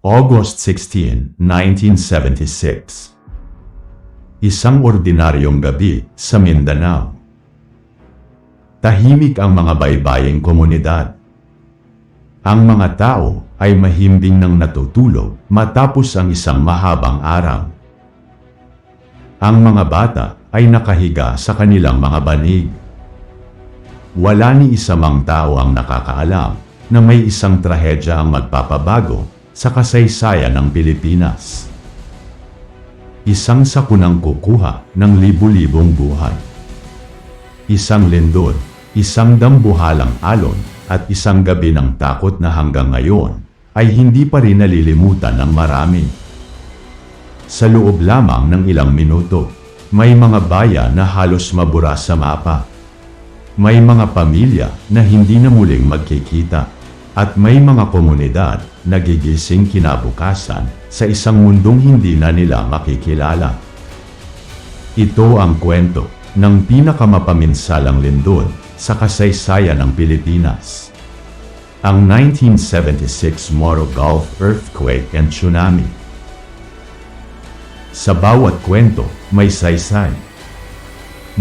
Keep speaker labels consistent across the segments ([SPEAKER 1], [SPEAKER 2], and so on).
[SPEAKER 1] August 16, 1976. Isang ordinaryong gabi sa Mindanao. Tahimik ang mga baybaying komunidad. Ang mga tao ay mahimbing nang natutulog matapos ang isang mahabang araw. Ang mga bata ay nakahiga sa kanilang mga banig. Wala ni isa mang tao ang nakakaalam na may isang trahedya ang magpapabago sa kasaysayan ng Pilipinas. Isang sakunang kukuha ng libu-libong buhay. Isang lindol, isang dambuhalang alon, at isang gabi ng takot na hanggang ngayon ay hindi pa rin nalilimutan ng marami. Sa loob lamang ng ilang minuto, may mga bayan na halos mabura sa mapa. May mga pamilya na hindi na muling magkikita, at may mga komunidad na gigising kinabukasan sa isang mundong hindi na nila makikilala. Ito ang kwento ng pinakamapaminsalang lindol sa kasaysayan ng Pilipinas. Ang 1976 Moro Gulf Earthquake and Tsunami. Sa bawat kwento, may saysay.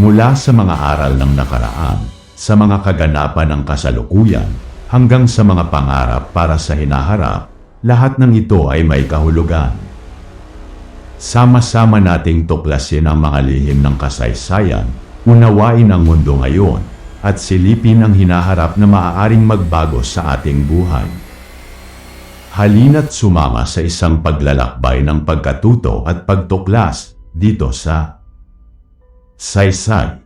[SPEAKER 1] Mula sa mga aral ng nakaraan, sa mga kaganapan ng kasalukuyan, hanggang sa mga pangarap para sa hinaharap, lahat ng ito ay may kahulugan. Sama-sama nating tuklasin ang mga lihim ng kasaysayan, unawain ang mundo ngayon, at silipin ang hinaharap na maaaring magbago sa ating buhay. Halina't sumama sa isang paglalakbay ng pagkatuto at pagtuklas dito sa Saysay.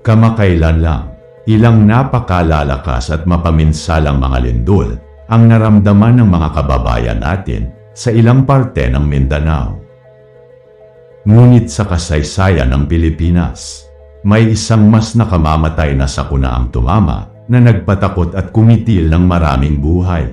[SPEAKER 1] Kamakailan lang, ilang napakalalakas at mapaminsalang mga lindol ang naramdaman ng mga kababayan natin sa ilang parte ng Mindanao. Ngunit sa kasaysayan ng Pilipinas, may isang mas nakamamatay na sakuna ang tumama na nagpatakot at kumitil ng maraming buhay.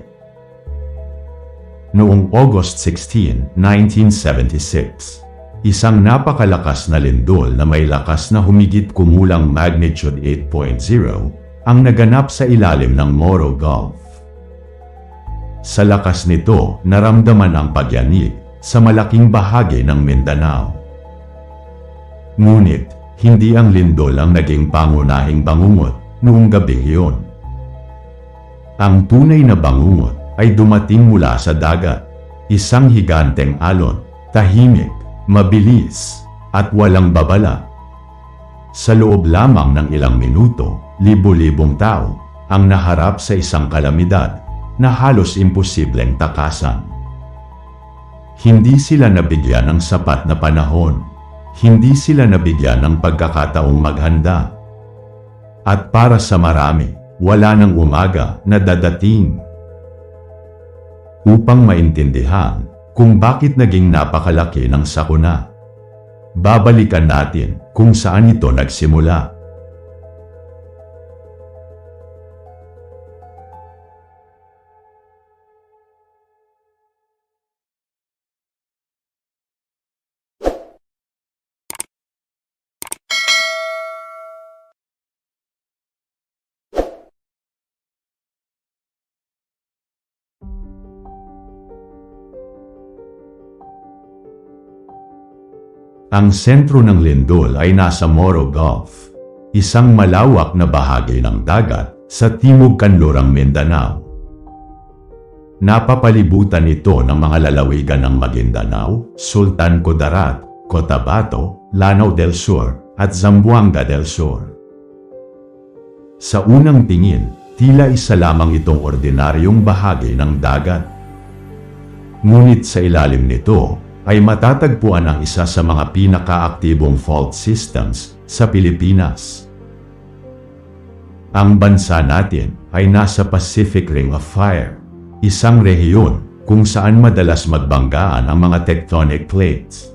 [SPEAKER 1] Noong August 16, 1976, isang napakalakas na lindol na may lakas na humigit kumulang magnitude 8.0 ang naganap sa ilalim ng Moro Gulf. Sa lakas nito, naramdaman ang pagyanig sa malaking bahagi ng Mindanao. Ngunit, hindi ang lindol ang naging pangunahing bangungot noong gabi iyon. Ang tunay na bangungot ay dumating mula sa dagat, isang higanteng alon, tahimik, mabilis, at walang babala. Sa loob lamang ng ilang minuto, libo-libong tao ang naharap sa isang kalamidad na halos imposibleng takasan. Hindi sila nabigyan ng sapat na panahon. Hindi sila nabigyan ng pagkakataong maghanda. At para sa marami, wala nang umaga na dadating. Upang maintindihan kung bakit naging napakalaki ng sakuna, babalikan natin kung saan ito nagsimula. Ang sentro ng lindol ay nasa Moro Gulf, isang malawak na bahagi ng dagat sa timog kanlurang Mindanao. Napapalibutan ito ng mga lalawigan ng Maguindanao, Sultan Kudarat, Cotabato, Lanao del Sur, at Zamboanga del Sur. Sa unang tingin, tila isa lamang itong ordinaryong bahagi ng dagat. Ngunit sa ilalim nito, ay matatagpuan ang isa sa mga pinakaaktibong fault systems sa Pilipinas. Ang bansa natin ay nasa Pacific Ring of Fire, isang rehiyon kung saan madalas magbanggaan ang mga tectonic plates.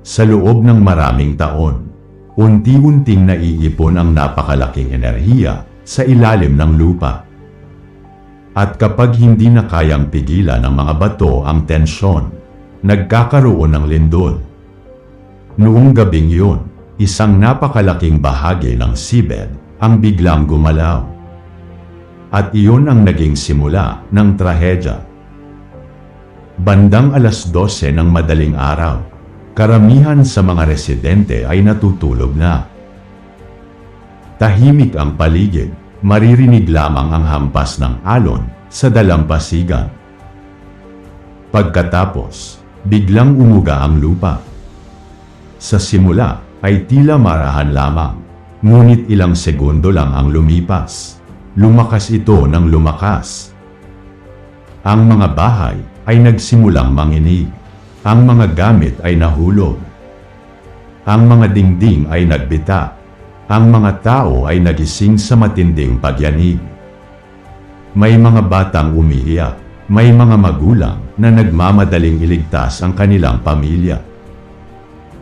[SPEAKER 1] Sa loob ng maraming taon, unti-unting naiipon ang napakalaking enerhiya sa ilalim ng lupa. At kapag hindi na kayang pigilan ng mga bato ang tensyon, nagkakaroon ng lindol. Noong gabing yun, isang napakalaking bahagi ng seabed ang biglang gumalaw. At iyon ang naging simula ng trahedya. Bandang 12:00 ng madaling araw, karamihan sa mga residente ay natutulog na. Tahimik ang paligid, maririnig lamang ang hampas ng alon sa dalampasigan. Pagkatapos, biglang umuga ang lupa. Sa simula ay tila marahan lamang, ngunit ilang segundo lang ang lumipas. Lumakas ito ng lumakas. Ang mga bahay ay nagsimulang manginig. Ang mga gamit ay nahulog. Ang mga dingding ay nagbita. Ang mga tao ay nagising sa matinding pagyanig. May mga batang umiiyak. May mga magulang na nagmamadaling iligtas ang kanilang pamilya.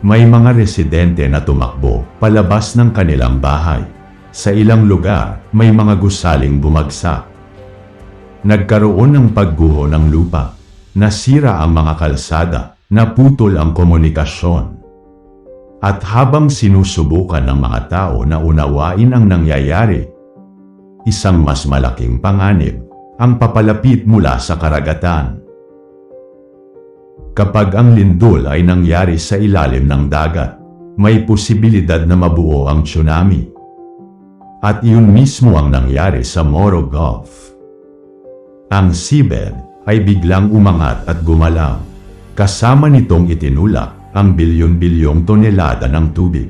[SPEAKER 1] May mga residente na tumakbo palabas ng kanilang bahay. Sa ilang lugar, may mga gusaling bumagsak. Nagkaroon ng pagguho ng lupa. Nasira ang mga kalsada. Naputol ang komunikasyon. At habang sinusubukan ng mga tao na unawain ang nangyayari, isang mas malaking panganib ang papalapit mula sa karagatan. Kapag ang lindol ay nangyari sa ilalim ng dagat, may posibilidad na mabuo ang tsunami. At iyon mismo ang nangyari sa Moro Gulf. Ang seabed ay biglang umangat at gumalaw. Kasama nitong itinulak ang bilyon-bilyong tonelada ng tubig.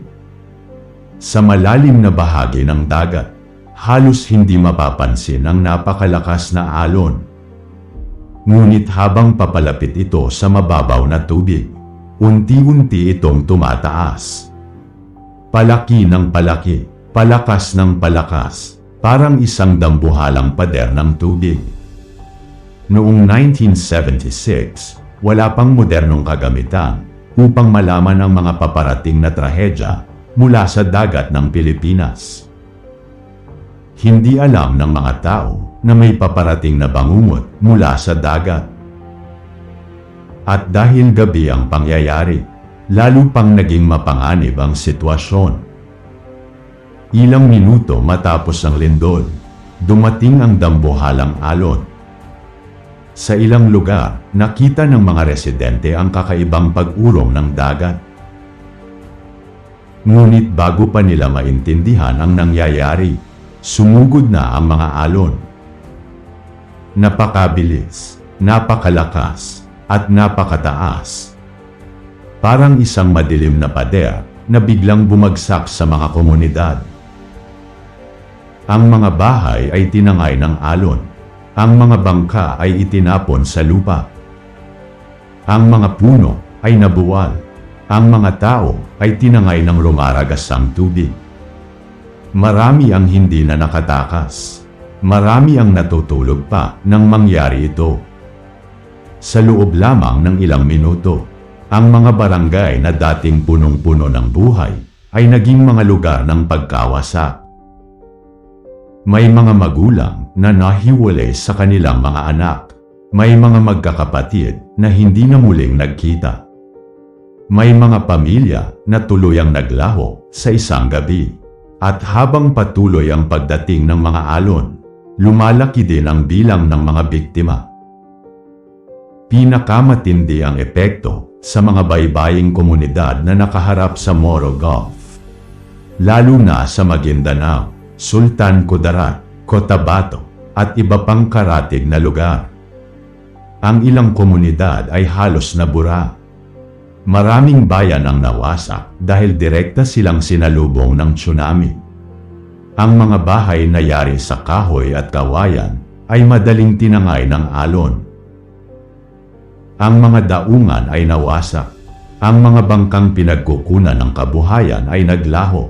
[SPEAKER 1] Sa malalim na bahagi ng dagat, halos hindi mapapansin ang napakalakas na alon. Ngunit habang papalapit ito sa mababaw na tubig, unti-unti itong tumataas. Palaki ng palaki, palakas ng palakas, parang isang dambuhalang pader ng tubig. Noong 1976, wala pang modernong kagamitan upang malaman ang mga paparating na trahedya mula sa dagat ng Pilipinas. Hindi alam ng mga tao na may paparating na bangungot mula sa dagat. At dahil gabi ang pangyayari, lalo pang naging mapanganib ang sitwasyon. Ilang minuto matapos ang lindol, dumating ang dambuhalang alon. Sa ilang lugar, nakita ng mga residente ang kakaibang pag-urong ng dagat. Ngunit bago pa nila maintindihan ang nangyayari, sumugod na ang mga alon. Napakabilis, napakalakas, at napakataas. Parang isang madilim na pader na biglang bumagsak sa mga komunidad. Ang mga bahay ay tinangay ng alon. Ang mga bangka ay itinapon sa lupa. Ang mga puno ay nabuwal. Ang mga tao ay tinangay ng rumaragasang tubig. Marami ang hindi na nakatakas. Marami ang natutulog pa nang mangyari ito. Sa loob lamang ng ilang minuto, ang mga barangay na dating punong-puno ng buhay ay naging mga lugar ng pagkawasak. May mga magulang na nahiwalay sa kanilang mga anak. May mga magkakapatid na hindi na muling nagkita. May mga pamilya na tuluyang naglaho sa isang gabi. At habang patuloy ang pagdating ng mga alon, lumalaki din ang bilang ng mga biktima. Pinakamatindi ang epekto sa mga baybaying komunidad na nakaharap sa Moro Gulf. Lalo na sa Maguindanao, Sultan Kudarat, Cotabato, at iba pang karatig na lugar. Ang ilang komunidad ay halos nabura. Maraming bayan ang nawasak dahil direkta silang sinalubong ng tsunami. Ang mga bahay na yari sa kahoy at kawayan ay madaling tinangay ng alon. Ang mga daungan ay nawasak. Ang mga bangkang pinagkukunan ng kabuhayan ay naglaho.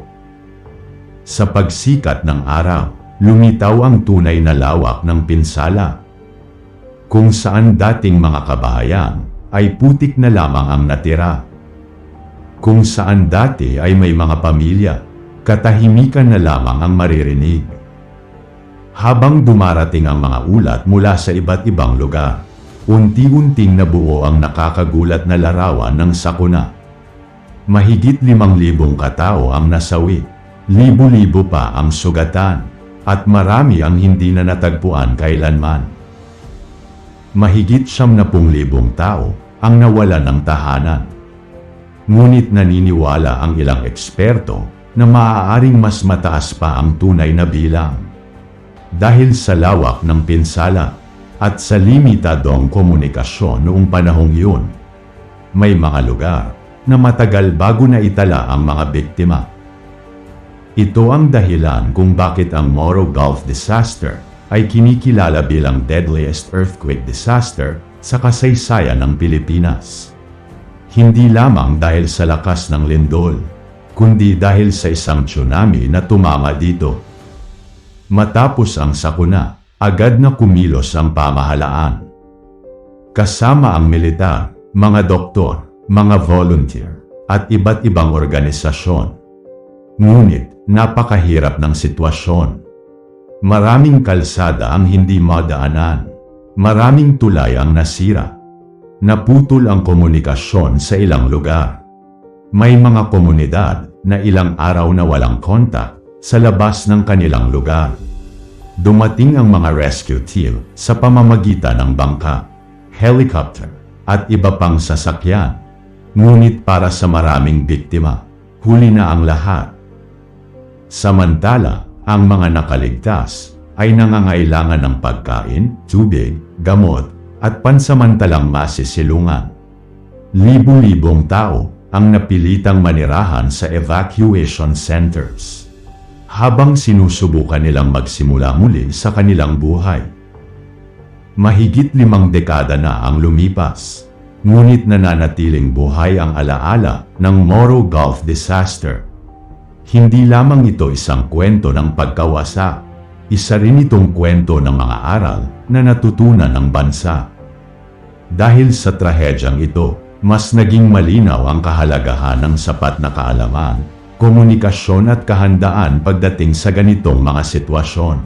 [SPEAKER 1] Sa pagsikat ng araw, lumitaw ang tunay na lawak ng pinsala. Kung saan dating mga kabahayan, ay putik na lamang ang natira. Kung saan dati ay may mga pamilya, katahimikan na lamang ang maririnig. Habang dumarating ang mga ulat mula sa iba't ibang lugar, unti-unting nabuo ang nakakagulat na larawan ng sakuna. Mahigit 5,000 katao ang nasawi, libo-libo pa ang sugatan, at marami ang hindi na natagpuan kailanman. Mahigit 70,000 tao ang nawalan ng tahanan. Ngunit naniniwala ang ilang eksperto na maaaring mas mataas pa ang tunay na bilang. Dahil sa lawak ng pinsala at sa limitadong komunikasyon noong panahong yun, may mga lugar na matagal bago na itala ang mga biktima. Ito ang dahilan kung bakit ang Moro Gulf disaster ay kinikilala bilang deadliest earthquake disaster sa kasaysayan ng Pilipinas. Hindi lamang dahil sa lakas ng lindol, kundi dahil sa isang tsunami na tumama dito. Matapos ang sakuna, agad na kumilos ang pamahalaan. Kasama ang militar, mga doktor, mga volunteer, at iba't ibang organisasyon. Ngunit, napakahirap ng sitwasyon. Maraming kalsada ang hindi madaanan. Maraming tulay ang nasira. Naputol ang komunikasyon sa ilang lugar. May mga komunidad na ilang araw na walang kontak sa labas ng kanilang lugar. Dumating ang mga rescue team sa pamamagitan ng bangka, helicopter, at iba pang sasakyan. Ngunit para sa maraming biktima, huli na ang lahat. Samantala, ang mga nakaligtas ay nangangailangan ng pagkain, tubig, gamot, at pansamantalang masisilungan. Libo-libong tao ang napilitang manirahan sa evacuation centers, habang sinusubukan nilang magsimula muli sa kanilang buhay. Mahigit 5 dekada na ang lumipas, ngunit nananatiling buhay ang alaala ng Moro Gulf disaster. Hindi lamang ito isang kwento ng pagkawasak, isa rin itong kwento ng mga aral na natutunan ng bansa. Dahil sa trahedyang ito, mas naging malinaw ang kahalagahan ng sapat na kaalaman, komunikasyon at kahandaan pagdating sa ganitong mga sitwasyon.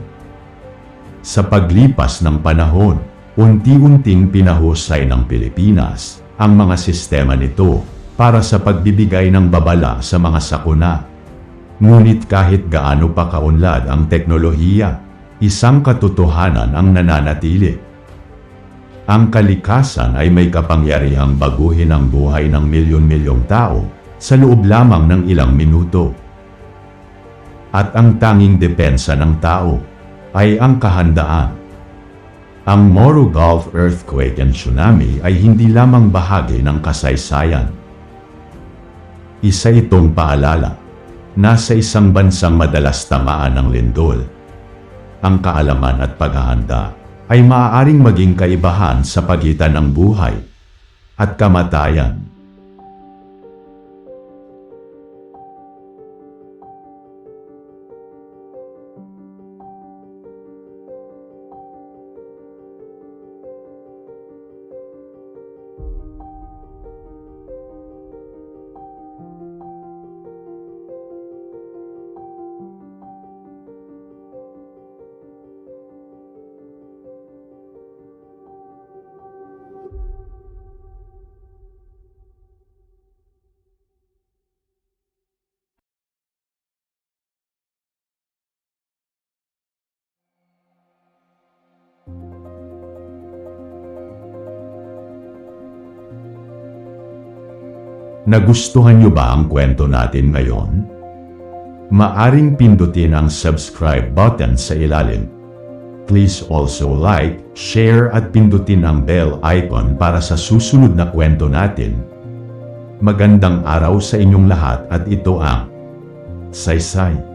[SPEAKER 1] Sa paglipas ng panahon, unti-unting pinahusay ng Pilipinas ang mga sistema nito para sa pagbibigay ng babala sa mga sakuna. Ngunit kahit gaano pa kaunlad ang teknolohiya, isang katotohanan ang nananatili. Ang kalikasan ay may kapangyarihang baguhin ang buhay ng milyon-milyong tao sa loob lamang ng ilang minuto. At ang tanging depensa ng tao ay ang kahandaan. Ang Moro Gulf earthquake and tsunami ay hindi lamang bahagi ng kasaysayan. Isa itong paalala na sa isang bansang madalas tamaan ng lindol, ang kaalaman at paghahanda ay maaaring maging kaibahan sa pagitan ng buhay at kamatayan. Nagustuhan niyo ba ang kwento natin ngayon? Maaring pindutin ang subscribe button sa ilalim. Please also like, share at pindutin ang bell icon para sa susunod na kwento natin. Magandang araw sa inyong lahat at ito ang Saysay.